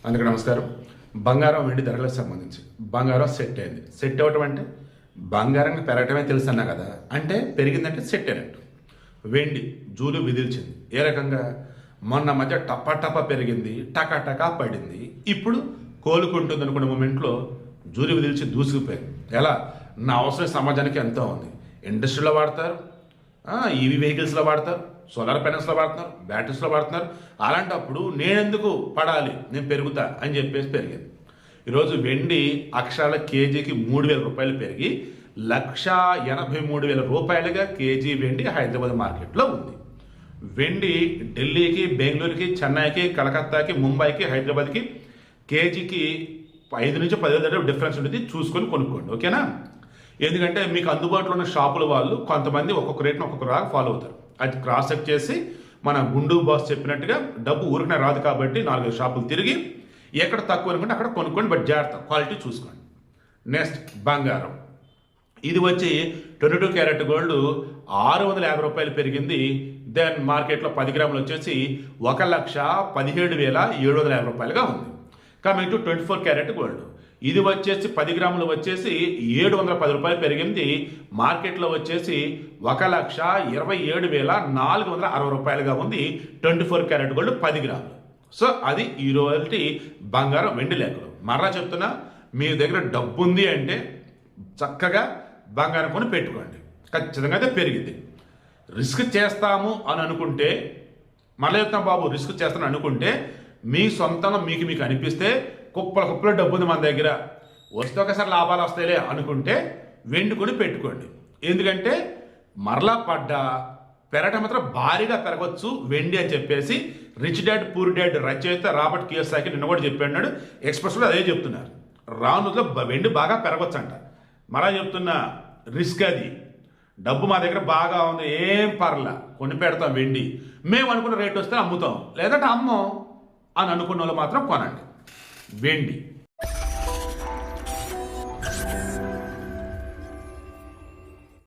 అందుకే నమస్కారం. బంగారం వెండి ధరలకు సంబంధించి బంగారం సెట్ అయింది. సెట్ అవ్వటం అంటే బంగారం పెరగటమే తెలుసు అన్నా కదా, అంటే పెరిగిందంటే సెట్ అయినట్టు. వెండి జూలు విదిల్చింది. ఏ రకంగా? మొన్న మధ్య టపా పెరిగింది, టకా పడింది. ఇప్పుడు కోలుకుంటుంది అనుకున్న మూమెంట్లో జూలు విదిల్చి దూసుకుపోయింది. ఎలా? నా అవసరం సమాజానికి ఎంతో ఉంది. ఇండస్ట్రీలో వాడతారు, ఈవీ వెహికల్స్లో వాడతారు, సోలార్ ప్యానల్స్లో వాడుతున్నారు, బ్యాటరీస్లో వాడుతున్నారు. అలాంటప్పుడు నేనెందుకు పడాలి, నేను పెరుగుతా అని చెప్పేసి పెరిగింది. ఈరోజు వెండి అక్షరాల కేజీకి 3,000 రూపాయలు పెరిగి 1,83,000 రూపాయలుగా కేజీ వెండి హైదరాబాద్ మార్కెట్లో ఉంది. వెండి ఢిల్లీకి, బెంగళూరుకి, చెన్నైకి, కలకత్తాకి, ముంబైకి, హైదరాబాద్కి కేజీకి 5 నుంచి 10,000 డిఫరెన్స్ ఉంటుంది. చూసుకొని కొనుక్కోండి, ఓకేనా? ఎందుకంటే మీకు అందుబాటులో ఉన్న షాపుల వాళ్ళు కొంతమంది ఒక్కొక్క రేట్ను ఒక్కొక్క ఫాలో అవుతారు. అది క్రాస్ చెక్ చేసి మన గుండు బాస్ చెప్పినట్టుగా డబ్బు ఊరికనే రాదు కాబట్టి 4 షాపులు తిరిగి ఎక్కడ తక్కువ అనుకుంటే అక్కడ కొనుక్కోండి. బట్ జాగ్రత్త, క్వాలిటీ చూసుకోండి. నెక్స్ట్ బంగారం. ఇది వచ్చి 22 క్యారెట్ గోల్డ్ 650 రూపాయలు పెరిగింది. దెన్ మార్కెట్లో 10 గ్రాములు వచ్చేసి 1,17,750 రూపాయలుగా ఉంది. Coming to 24 carat gold. ఇది వచ్చేసి 10 గ్రాములు వచ్చేసి 710 రూపాయలు పెరిగింది. మార్కెట్లో వచ్చేసి 1,27,460 రూపాయలుగా ఉంది 24 క్యారెట్ గోల్డ్ 10 గ్రాములు. సో అది ఈ రోజు బంగారం వెండి లెక్కలు. మరలా చెప్తున్నా, మీ దగ్గర డబ్బు ఉంది అంటే చక్కగా బంగారం కొని పెట్టుకోండి, ఖచ్చితంగా అయితే పెరిగింది. రిస్క్ చేస్తాము అని అనుకుంటే, మళ్ళీ చెప్తాం బాబు, రిస్క్ చేస్తాను అనుకుంటే మీ సొంతంగా మీకు అనిపిస్తే కుప్పల డబ్బు ఉంది మన దగ్గర, వస్తే ఒకసారి లాభాలు వస్తాయిలే అనుకుంటే వెండి కొని పెట్టుకోండి. ఎందుకంటే మరలా పెరగటం మాత్రం భారీగా పెరగవచ్చు వెండి అని చెప్పేసి రిచ్ డాడ్ పూర్ డాడ్ రచయిత రాబర్ట్ కియోసాకి నిన్న కూడా చెప్పాడు. ఎక్స్ప్రెస్లో అదే చెప్తున్నారు. రాను రోజుల్లో వెండి బాగా పెరగవచ్చు అంట. మరలా చెప్తున్నా, రిస్క్ అది. డబ్బు మా దగ్గర బాగా ఉంది, ఏం పర్లా, కొని పెడతాం వెండి. మేము అనుకున్న రేట్ వస్తే అమ్ముతాం, లేదంటే అమ్మం అని అనుకున్న వాళ్ళు మాత్రం కొనండి వెండి.